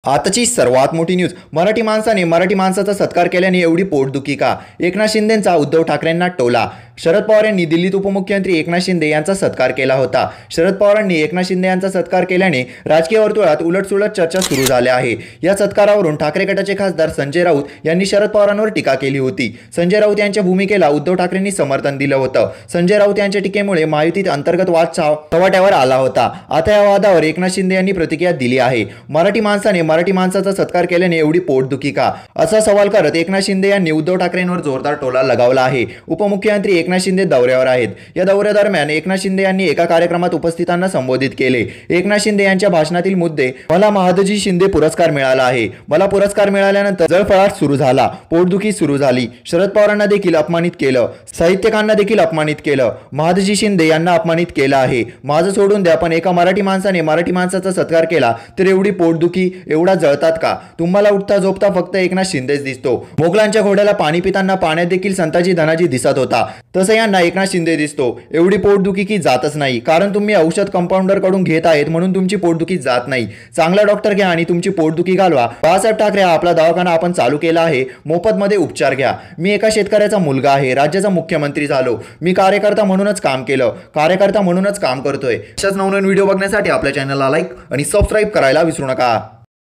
आताची सर्वात मोठी न्यूज. मराठी माणसाने मराठी माणसाचा सत्कार केल्याने एवढी पोटदुखी का? एकनाथ शिंदेंचा उद्धव ठाकरेंना टोला. शरद पवार यांनी दिल्लीत उपमुख्यमंत्री एकनाथ शिंदे यांचा सत्कार केला होता. शरद पवारांनी एकनाथ शिंदे यांचा सत्कार केल्याने राजकीय वर्तुळात उलटसुलट चर्चा सुरू झाल्या आहे. या सत्कारावरून ठाकरे गटाचे खासदार संजय राऊत यांनी शरद पवारांवर टीका केली होती. संजय राऊत यांच्या भूमिकेला उद्धव ठाकरेंनी समर्थन दिलं होतं. संजय राऊत यांच्या टीकेमुळे महायुतीत अंतर्गत वाद चव्हाट्यावर आला होता. आता या वादावर एकनाथ शिंदे यांनी प्रतिक्रिया दिली आहे. मराठी माणसाने मराठी माणसाचा सत्कार केल्याने एवढी पोटदुखी का, असा सवाल करत एकनाथ शिंदे यांनी उद्धव ठाकरेंवर जोरदार टोला लगावला आहे. उपमुख्यमंत्री एकनाथ शिंदे दौऱ्यावर आहेत. या दौऱ्यादरम्यान एकनाथ शिंदे यांनी एका कार्यक्रमात उपस्थितांना संबोधित केले. एकनाथ शिंदे यांच्या भाषणातील मुद्दे: मला महादजी शिंदे पुरस्कार मिळाला आहे. मला पुरस्कार मिळाल्यानंतर जळफळाट सुरू झाला, पोटदुखी सुरू झाली. शरद पवारांना देखील अपमानित केलं, साहित्यिकांना देखील अपमानित केलं, महादजी शिंदे यांना अपमानित केलं आहे. माझं सोडून द्या, पण एका मराठी माणसाने मराठी माणसाचा सत्कार केला तर एवढी पोटदुखी, एवढा जळतात का? तुम्हाला उठता झोपता फक्त एकनाथ शिंदेच दिसतो. मोगलांच्या घोड्याला पाणी पिताना पाण्यात देखील संताजी धनाजी दिसत होता, तसं यांना एकनाथ शिंदे दिसतो. एवढी पोटदुखी की जातच नाही, कारण तुम्ही औषध कंपाऊंडर कडून घेत आहेत म्हणून तुमची पोटदुखी जात नाही. चांगला डॉक्टर घ्या आणि तुमची पोटदुखी घालवा. बाळासाहेब ठाकरे हा आपला दवाखाना आपण चालू केला आहे. मोफतमध्ये उपचार घ्या. मी एका शेतकऱ्याचा मुलगा आहे, राज्याचा मुख्यमंत्री झालो. मी कार्यकर्ता म्हणूनच काम केलं, कार्यकर्ता म्हणूनच काम करतोय. अशाच नवनवीन व्हिडिओ बघण्यासाठी आपल्या चॅनलला लाईक आणि सबस्क्राईब करायला विसरू नका.